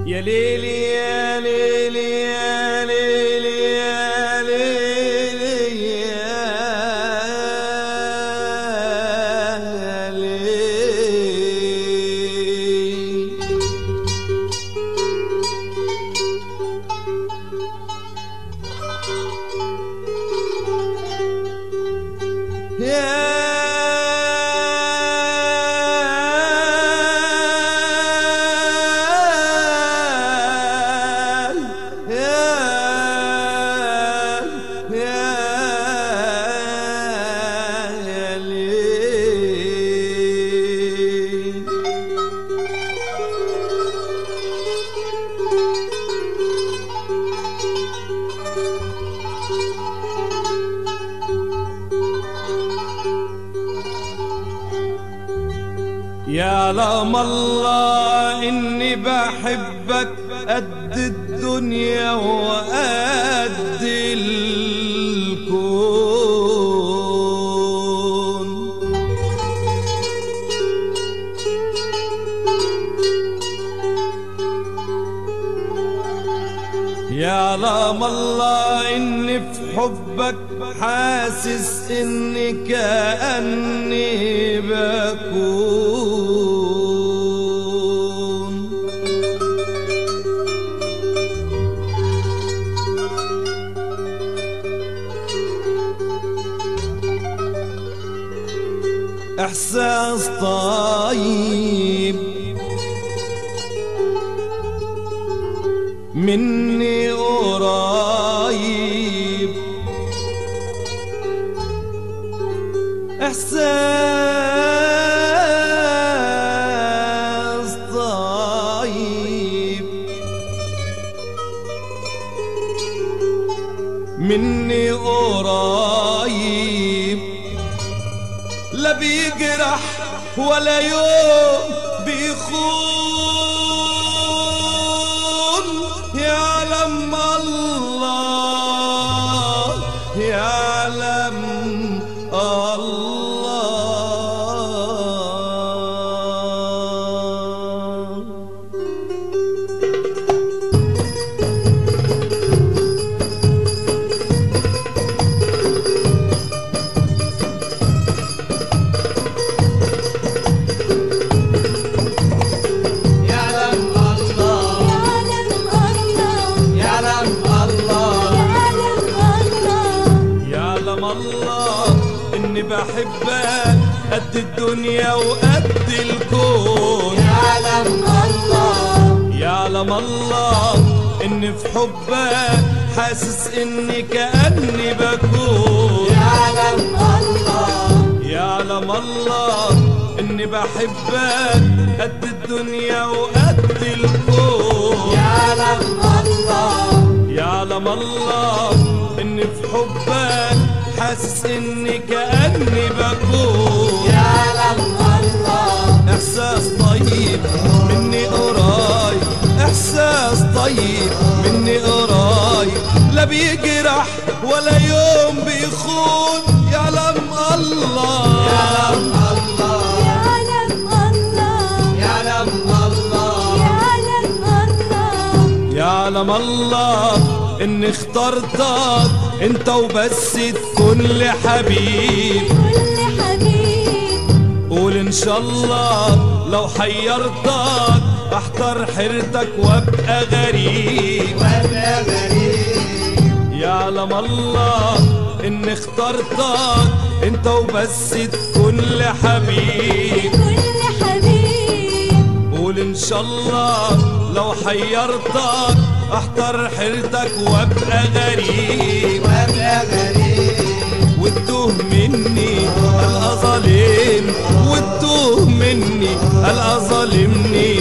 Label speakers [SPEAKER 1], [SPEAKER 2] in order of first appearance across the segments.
[SPEAKER 1] يا ليلي يا ليلي يا ليلي يا ليلي يا ليلي يعلم الله إني بحبك قد الدنيا وقد الكون. يعلم الله إني في حبك حاسس إني كأني بكون. إحساس طيب مني قريب، إحساس طيب مني قريب، لا بيجرح ولا يوم بيخون. يعلم الله يعلم الله. إني بحبك قد الدنيا وقد الكون.
[SPEAKER 2] يعلم الله
[SPEAKER 1] يعلم الله إني في حبك حاسس إني كأني بكون.
[SPEAKER 2] يعلم الله
[SPEAKER 1] يعلم الله إني بحبك قد الدنيا وقد الكون.
[SPEAKER 2] يعلم الله
[SPEAKER 1] يعلم الله إني في حبك حاسس إني كأني بكون.
[SPEAKER 2] يعلم الله
[SPEAKER 1] إحساس طيب مني قريب، إحساس طيب مني قريب، لا بيجرح ولا يوم بيخون. يعلم الله
[SPEAKER 2] يعلم الله
[SPEAKER 1] يعلم الله يعلم الله إني اخترتك انت وبس تكون لي حبيب. قول ان شاء الله لو حيرتك احتر حيرتك وابقى غريب. يعلم الله اني اخترتك انت وبس تكون لي حبيب. قول ان شاء الله لو حيرتك احتر حيرتك وابقى غريب. هلا ظالمني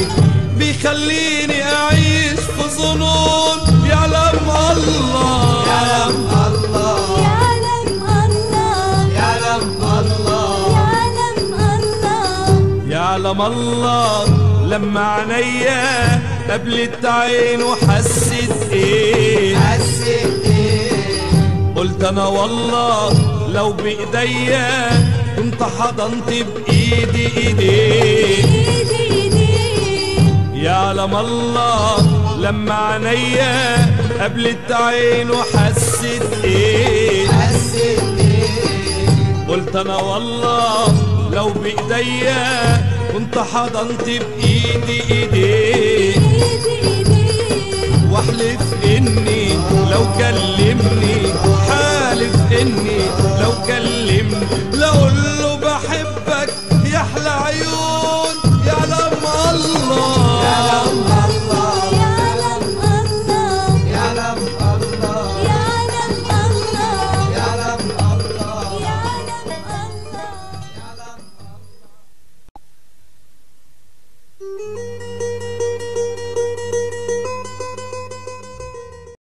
[SPEAKER 1] بيخليني اعيش في ظنون. يعلم الله
[SPEAKER 2] يعلم الله
[SPEAKER 3] يعلم الله
[SPEAKER 2] يعلم الله
[SPEAKER 3] يعلم الله
[SPEAKER 1] يعلم الله لما عينيا قبلت عين وحست ايه.
[SPEAKER 2] حسيت ايه
[SPEAKER 1] قلت انا والله لو بايديا كنت حضنت بايدي ايديه.
[SPEAKER 3] ايدي
[SPEAKER 1] يعلم الله لما عينيا قبلت عين وحست ايه.
[SPEAKER 2] حسيت ايه
[SPEAKER 1] قلت انا والله لو بايديا كنت حضنت بايدي ايديه.
[SPEAKER 3] ايدي
[SPEAKER 1] واحلف اني لو كلمني